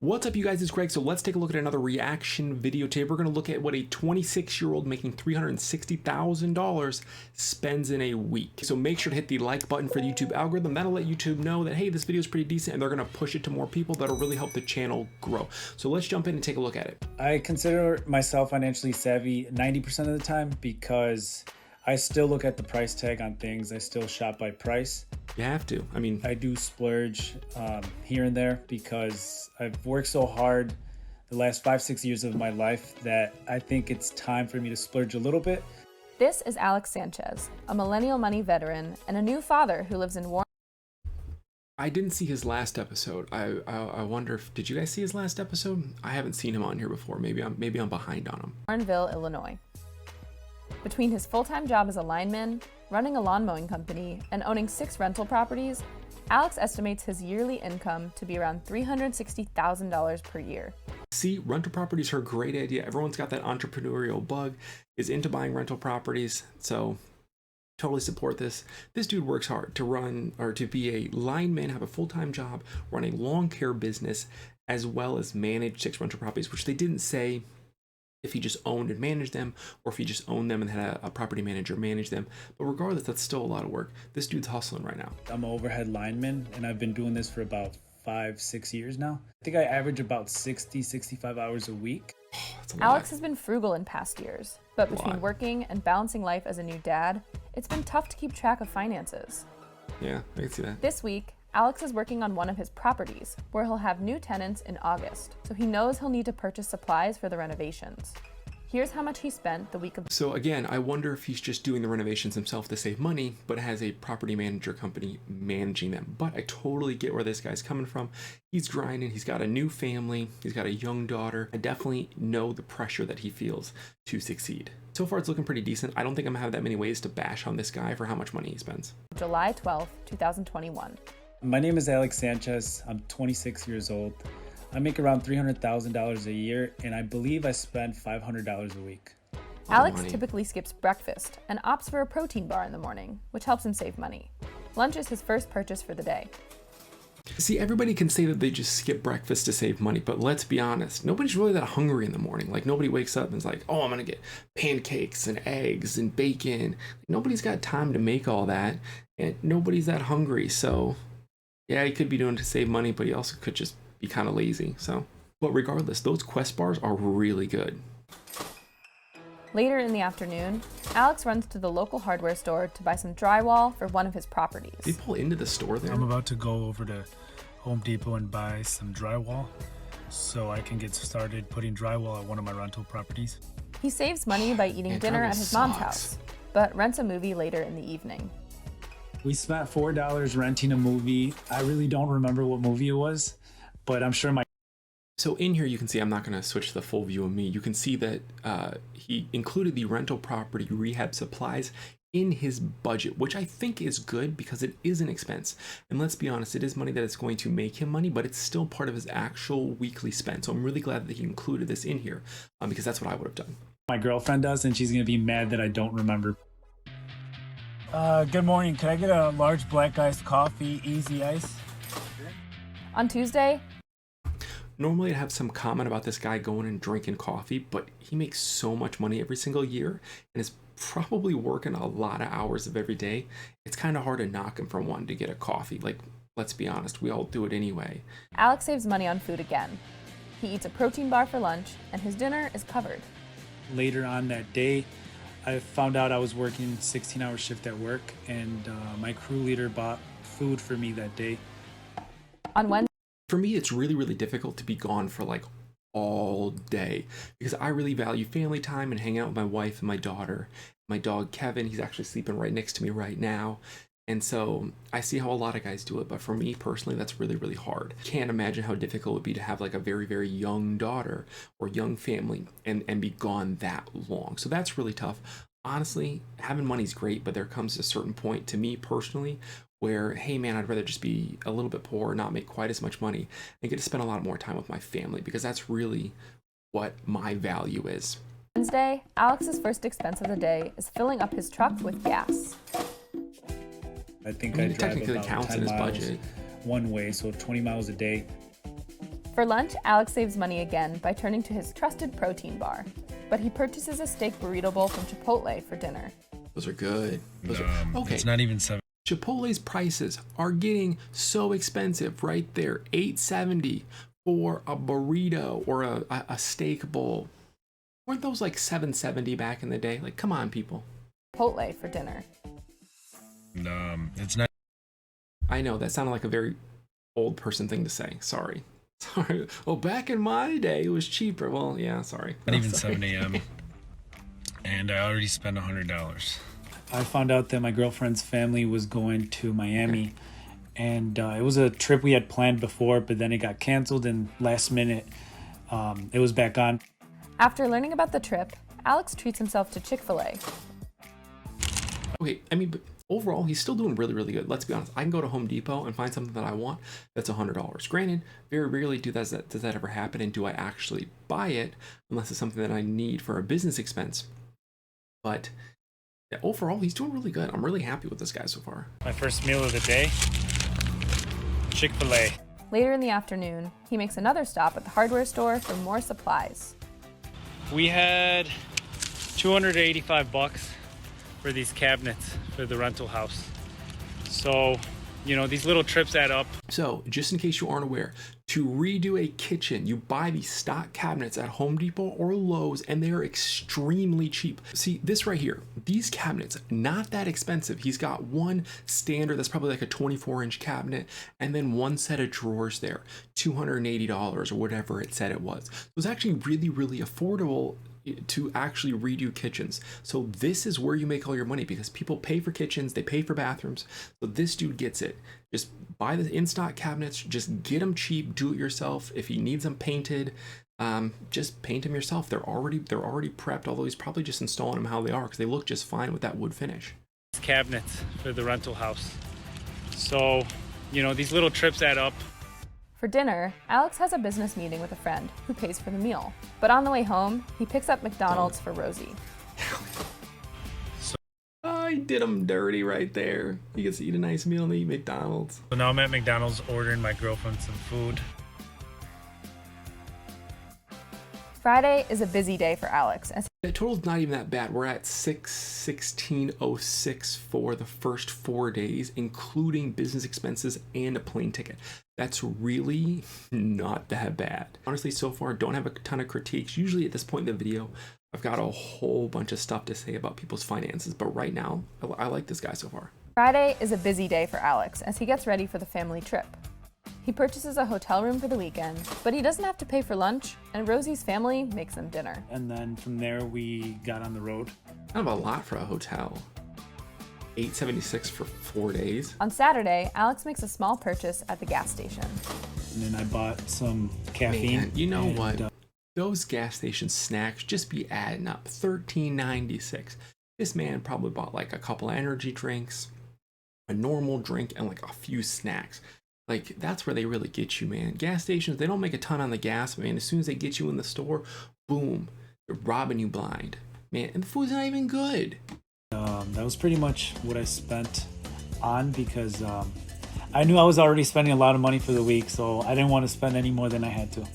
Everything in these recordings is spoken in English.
What's up, you guys? It's Greg. So let's take a look at another reaction video today. We're going to look at what a 26-year-old making $360,000 spends in a week. So make sure to hit the like button for the YouTube algorithm. That'll let YouTube know that, hey, this video is pretty decent, and they're going to push it to more people. That'll really help the channel grow. So let's jump in and take a look at it. I consider myself financially savvy 90% of the time because I still look at the price tag on things. I still shop by price. You have to. I mean, I do splurge here and there because I've worked so hard the last 5-6 years of my life that I think it's time for me to splurge a little bit. This is Alex Sanchez, a millennial money veteran and a new father who lives in I didn't see his last episode. I wonder if, did you guys see his last episode? I haven't seen him on here before. Maybe I'm behind on him. Warrenville, Illinois. Between his full-time job as a lineman, running a lawn mowing company, and owning 6 rental properties, Alex estimates his yearly income to be around $360,000 per year. See, rental properties are a great idea. Everyone's got that entrepreneurial bug, is into buying rental properties, so totally support this. This dude works hard to run, or to be a lineman, have a full-time job, run a lawn care business, as well as manage 6 rental properties, which they didn't say if he just owned and managed them, or if he just owned them and had a property manager manage them. But regardless, that's still a lot of work. This dude's hustling right now. I'm an overhead lineman, and I've been doing this for about 5-6 years now. I think I average about 60-65 hours a week. That's a Alex lot. has been frugal in past years, but between working and balancing life as a new dad, it's been tough to keep track of finances. Yeah, I can see that. This week, Alex is working on one of his properties, where he'll have new tenants in August, so he knows he'll need to purchase supplies for the renovations. Here's how much he spent the week of. So again, I wonder if he's just doing the renovations himself to save money, but has a property manager company managing them. But I totally get where this guy's coming from. He's grinding, he's got a new family, he's got a young daughter. I definitely know the pressure that he feels to succeed. So far, it's looking pretty decent. I don't think I'm gonna have that many ways to bash on this guy for how much money he spends. July 12, 2021. My name is Alex Sanchez. I'm 26 years old. I make around $300,000 a year, and I believe I spend $500 a week. Alex typically skips breakfast and opts for a protein bar in the morning, which helps him save money. Lunch is his first purchase for the day. See, everybody can say that they just skip breakfast to save money, but let's be honest, nobody's really that hungry in the morning. Like, nobody wakes up and is like, oh, I'm gonna get pancakes and eggs and bacon. Nobody's got time to make all that, and nobody's that hungry. So yeah, he could be doing it to save money, but he also could just be kind of lazy. So, but regardless, those Quest bars are really good. Later in the afternoon, Alex runs to the local hardware store to buy some drywall for one of his properties. Did he pull into the store there? I'm about to go over to Home Depot and buy some drywall so I can get started putting drywall at one of my rental properties. He saves money by eating Man, dinner drywall at his mom's sucks. house, but rents a movie later in the evening. We spent $4 renting a movie. I really don't remember what movie it was, but I'm sure my So in here, you can see, I'm not going to switch to the full view of me. You can see that he included the rental property rehab supplies in his budget, which I think is good because it is an expense. And let's be honest, it is money that is going to make him money, but it's still part of his actual weekly spend. So I'm really glad that he included this in here because that's what I would have done. my girlfriend does, and she's going to be mad that I don't remember. Good morning. Can I get a large black iced coffee, easy ice? On Tuesday, Normally I'd have some comment about this guy going and drinking coffee, but he makes so much money every single year and is probably working a lot of hours of every day. It's kind of hard to knock him for wanting to get a coffee. Like, let's be honest, we all do it anyway. Alex saves money on food again. He eats a protein bar for lunch, and his dinner is covered. Later on that day, I found out I was working 16-hour shift at work, and my crew leader bought food for me that day. On Wednesday, For me, it's really, really difficult to be gone for like all day because I really value family time and hanging out with my wife and my daughter. My dog, Kevin, he's actually sleeping right next to me right now. And so I see how a lot of guys do it, but for me personally, that's really, really hard. Can't imagine how difficult it would be to have like a very, very young daughter or young family and be gone that long. So that's really tough. Honestly, having money's great, but there comes a certain point to me personally where, hey man, I'd rather just be a little bit poor, not make quite as much money, and get to spend a lot more time with my family because that's really what my value is. Wednesday, Alex's first expense of the day is filling up his truck with gas. I think I mean, I it drive technically about counts 10 in his miles budget. one way, so 20 miles a day. For lunch, Alex saves money again by turning to his trusted protein bar, but he purchases a steak burrito bowl from Chipotle for dinner. Those are good. Okay. It's not even $7. Chipotle's prices are getting so expensive right there. $8.70 for a burrito or a steak bowl. Weren't those like $7.70 back in the day? Like, come on, people. Chipotle for dinner. It's not. I know that sounded like a very old person thing to say. Sorry. Well, back in my day, it was cheaper. Well, yeah, sorry. Not even 7 a.m. And I already spent $100. I found out that my girlfriend's family was going to Miami, and it was a trip we had planned before, but then it got canceled, and last minute it was back on. After learning about the trip, Alex treats himself to Chick-fil-A. Okay, I mean, but overall, he's still doing really, really good. Let's be honest. I can go to Home Depot and find something that I want that's $100. Granted, very rarely does that ever happen, and do I actually buy it unless it's something that I need for a business expense. But yeah, overall, he's doing really good. I'm really happy with this guy so far. My first meal of the day, Chick-fil-A. Later in the afternoon, he makes another stop at the hardware store for more supplies. We had $285 for these cabinets for the rental house. So, these little trips add up. So, just in case you aren't aware, to redo a kitchen, you buy these stock cabinets at Home Depot or Lowe's, and they are extremely cheap. See, this right here, these cabinets, not that expensive. He's got one standard that's probably like a 24-inch cabinet, and then one set of drawers there, $280 or whatever it said it was. It was actually really, really affordable to actually redo kitchens. So this is where you make all your money, because people pay for kitchens, they pay for bathrooms. So this dude gets it. Just buy the in-stock cabinets, just get them cheap, do it yourself. If he needs them painted, just paint them yourself. They're already prepped, although he's probably just installing them how they are, because they look just fine with that wood finish. Cabinets for the rental house. So, these little trips add up. For dinner, Alex has a business meeting with a friend who pays for the meal. But on the way home, he picks up McDonald's for Rosie. I did him dirty right there. He gets to eat a nice meal and eat McDonald's. So now I'm at McDonald's ordering my girlfriend some food. Friday is a busy day for Alex. The total's not even that bad. We're at $1606 for the first 4 days, including business expenses and a plane ticket. That's really not that bad. Honestly, so far, don't have a ton of critiques. Usually at this point in the video, I've got a whole bunch of stuff to say about people's finances, but right now, I like this guy so far. Friday is a busy day for Alex as he gets ready for the family trip. He purchases a hotel room for the weekend, but he doesn't have to pay for lunch, and Rosie's family makes them dinner. And then from there, we got on the road. Kind of a lot for a hotel. $876 for 4 days. On Saturday, Alex makes a small purchase at the gas station. And then I bought some caffeine. Man, you know what? Those gas station snacks just be adding up. $13.96. This man probably bought like a couple of energy drinks, a normal drink, and like a few snacks. Like, that's where they really get you, man. Gas stations, they don't make a ton on the gas, man. As soon as they get you in the store, boom, they're robbing you blind. Man, and the food's not even good. That was pretty much what I spent on, because I knew I was already spending a lot of money for the week, so I didn't want to spend any more than I had to.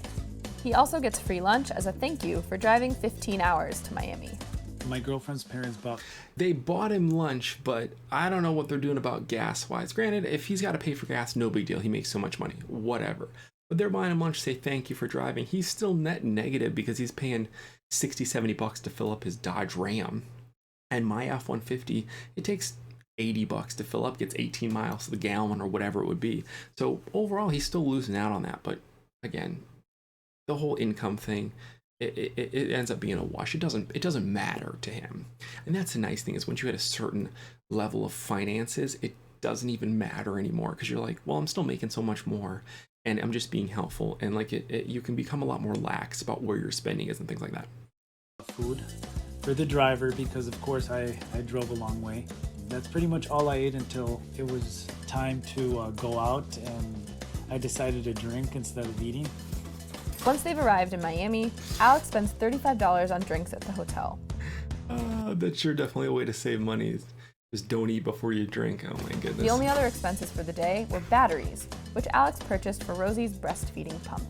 He also gets free lunch as a thank you for driving 15 hours to Miami. My girlfriend's parents They bought him lunch, but I don't know what they're doing about gas-wise. Granted, if he's got to pay for gas, no big deal. He makes so much money, whatever. But they're buying him lunch, say thank you for driving. He's still net negative because he's paying $60, $70 to fill up his Dodge Ram. And my F-150, it takes $80 to fill up, gets 18 miles to the gallon or whatever it would be. So overall, he's still losing out on that. But again, the whole income thing, it ends up being a wash. It doesn't matter to him. And that's the nice thing, is once you hit a certain level of finances, it doesn't even matter anymore, because you're like, well, I'm still making so much more, and I'm just being helpful. And like you can become a lot more lax about where your spending is and things like that. Food for the driver, because of course I drove a long way. That's pretty much all I ate until it was time to go out, and I decided to drink instead of eating. Once they've arrived in Miami, Alex spends $35 on drinks at the hotel. That's sure definitely a way to save money. Just don't eat before you drink. Oh my goodness. The only other expenses for the day were batteries, which Alex purchased for Rosie's breastfeeding pump.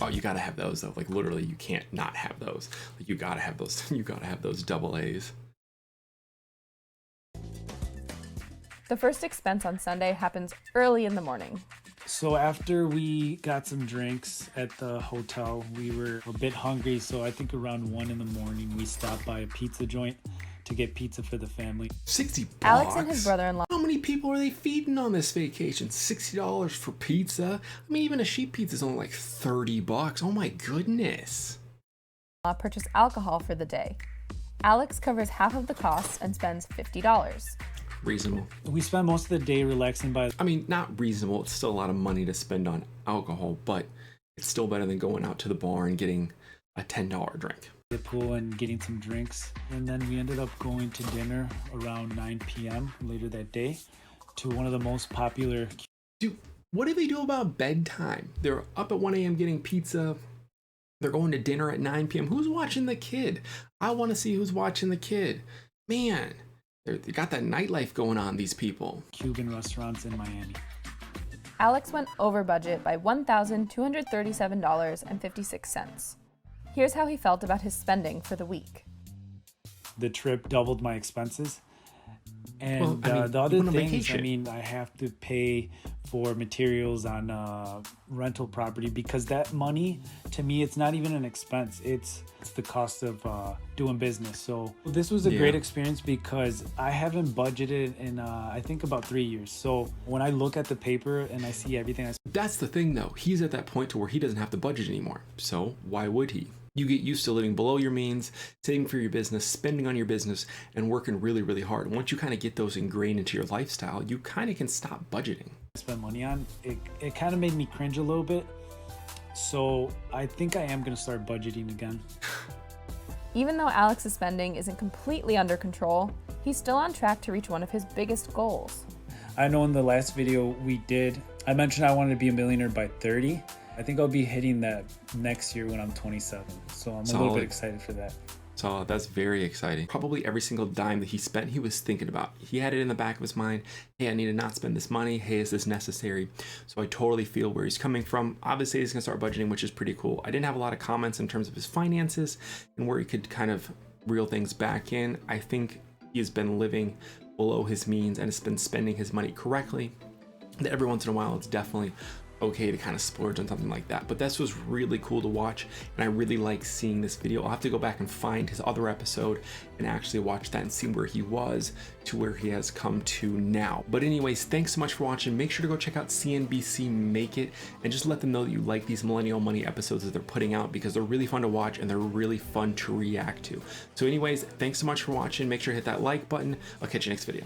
Oh, you gotta have those though. Like literally, you can't not have those. Like you gotta have those. You gotta have those double A's. The first expense on Sunday happens early in the morning. So after we got some drinks at the hotel, we were a bit hungry. So I think around 1 in the morning, we stopped by a pizza joint to get pizza for the family. $60. Alex and his brother-in-law How many people are they feeding on this vacation? $60 for pizza? I mean, even a sheet pizza is only like $30. Oh my goodness. purchase alcohol for the day. Alex covers half of the costs and spends $50. Reasonable. We spent most of the day relaxing by. I mean, not reasonable. It's still a lot of money to spend on alcohol, but it's still better than going out to the bar and getting a $10 drink. The pool and getting some drinks. And then we ended up going to dinner around 9 p.m. later that day to one of the most popular. Dude, what do they do about bedtime? They're up at 1 a.m. getting pizza. They're going to dinner at 9 p.m. Who's watching the kid? I want to see who's watching the kid. Man, they got that nightlife going on, these people. Cuban restaurants in Miami. Alex went over budget by $1,237.56. Here's how he felt about his spending for the week. The trip doubled my expenses. And Well, I mean, the other you went on things, vacation. I mean, I have to pay for materials on rental property because that money, to me, it's not even an expense. It's the cost of doing business. So this was a great experience because I haven't budgeted in, I think, about 3 years. So when I look at the paper and I see everything, That's the thing, though. He's at that point to where he doesn't have to budget anymore. So why would he? You get used to living below your means, saving for your business, spending on your business, and working really, really hard. Once you kind of get those ingrained into your lifestyle, you kind of can stop budgeting. spend money on, it kind of made me cringe a little bit. So I think I am going to start budgeting again. Even though Alex's spending isn't completely under control, he's still on track to reach one of his biggest goals. I know in the last video I mentioned I wanted to be a millionaire by 30. I think I'll be hitting that next year when I'm 27. So I'm a little Solid. bit excited for that. So that's very exciting. Probably every single dime that he spent, he was thinking about. He had it in the back of his mind. Hey, I need to not spend this money. Hey, is this necessary? So I totally feel where he's coming from. Obviously, he's gonna start budgeting, which is pretty cool. I didn't have a lot of comments in terms of his finances and where he could kind of reel things back in. I think he's been living below his means and has been spending his money correctly. That every once in a while, it's definitely okay to kind of splurge on something like that. But this was really cool to watch, and I really like seeing this video. I'll have to go back and find his other episode and actually watch that and see where he was to where he has come to now. But anyways, thanks so much for watching. Make sure to go check out CNBC Make It and just let them know that you like these Millennial Money episodes that they're putting out because they're really fun to watch and they're really fun to react to. So anyways, thanks so much for watching. Make sure to hit that like button. I'll catch you next video.